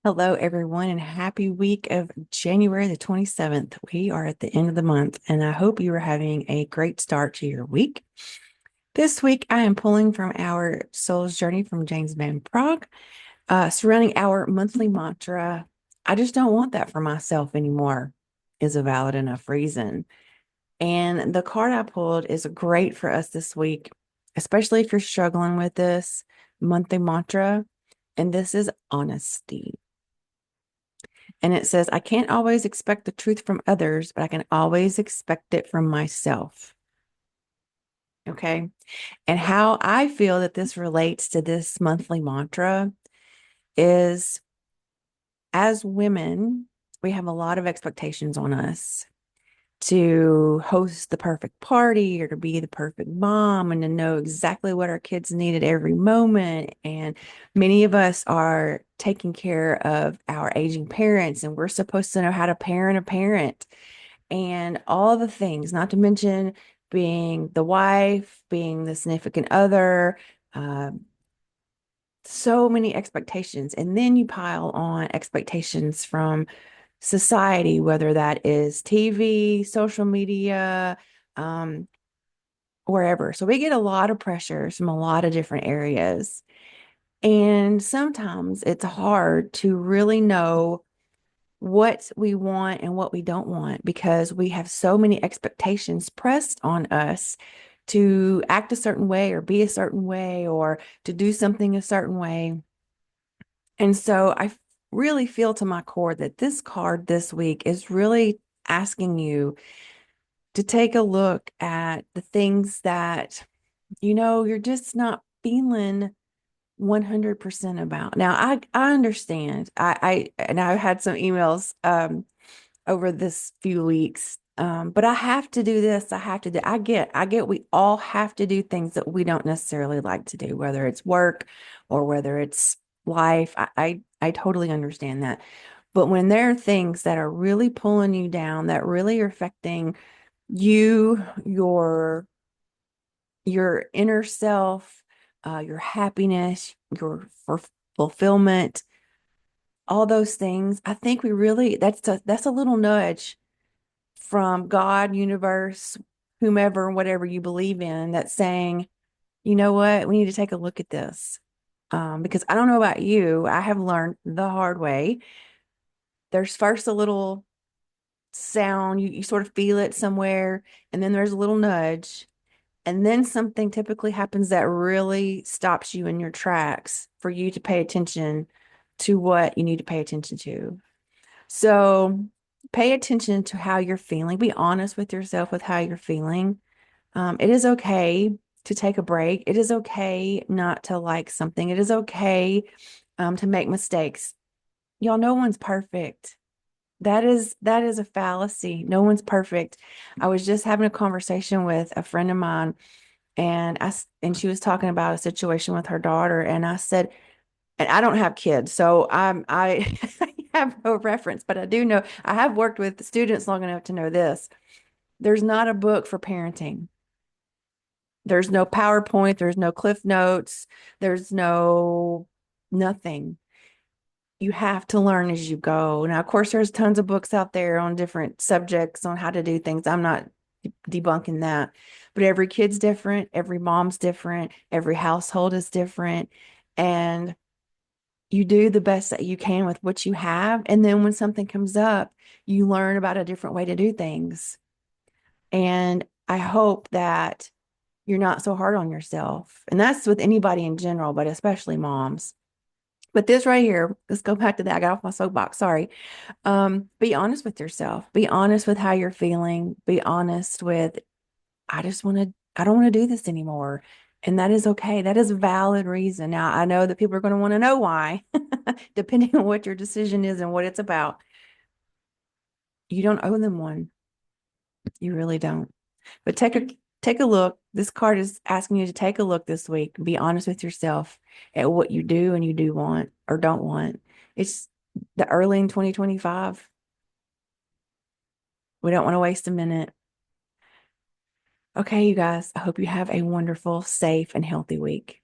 Hello, everyone, and happy week of January the 27th. We are at the end of the month, and I hope you are having a great start to your week. This week, I am pulling from our Soul's Journey from James Van Prague, surrounding our monthly mantra. I just don't want that for myself anymore, is a valid enough reason. And the card I pulled is great for us this week, especially if you're struggling with this monthly mantra. And this is honesty. And it says, I can't always expect the truth from others, but I can always expect it from myself. Okay. And how I feel that this relates to this monthly mantra is as women, we have a lot of expectations on us to host the perfect party or to be the perfect mom and to know exactly what our kids need at every moment. And many of us are taking care of our aging parents, and we're supposed to know how to parent a parent and all the things, not to mention being the wife, being the significant other, uh, so many expectations. And then you pile on expectations from society, whether that is TV, social media, um, wherever. So we get a lot of pressures from a lot of different areas. And sometimes it's hard to really know what we want and what we don't want because we have so many expectations pressed on us to act a certain way or be a certain way or to do something a certain way. And so I really feel to my core that this card this week is really asking you to take a look at the things that, you're just not feeling 100% about. Now, I understand. And I've had some emails over this few weeks. But I have to do this. I have to do, I get we all have to do things that we don't necessarily like to do, whether it's work or whether it's life. I totally understand that. But when there are things that are really pulling you down, that really are affecting you, your inner self, your happiness, your fulfillment, all those things, I think we really that's a little nudge from God, universe, whomever, whatever you believe in, that's saying, you know what, we need to take a look at this. Because I don't know about you, I have learned the hard way. There's first a little sound, you sort of feel it somewhere, and then there's a little nudge, and then something typically happens that really stops you in your tracks for you to pay attention to what you need to pay attention to. So pay attention to how you're feeling. Be honest with yourself with how you're feeling. It is okay to take a break. It is okay not to like something. It is okay to make mistakes. Y'all, no one's perfect. That is a fallacy. No one's perfect. I was just having a conversation with a friend of mine, and and she was talking about a situation with her daughter, and I said, and I don't have kids, so I have no reference, but I do know I have worked with students long enough to know this. There's not a book for parenting. There's no PowerPoint, there's no Cliff Notes, there's no nothing. You have to learn as you go. Now, of course, there's tons of books out there on different subjects on how to do things. I'm not debunking that, but every kid's different, every mom's different, every household is different. And you do the best that you can with what you have. And then when something comes up, you learn about a different way to do things. And I hope that you're not so hard on yourself. And that's with anybody in general, but especially moms. But this right here, let's go back to that. I got off my soapbox. Sorry. Be honest with yourself. Be honest with how you're feeling. Be honest with, I don't want to do this anymore. And that is okay. That is a valid reason. Now, I know that people are going to want to know why, depending on what your decision is and what it's about. You don't owe them one. You really don't. But take a look. This card is asking you to take a look this week. Be honest with yourself at what you do and you do want or don't want. It's the early in 2025. We don't want to waste a minute. Okay, you guys, I hope you have a wonderful, safe, and healthy week.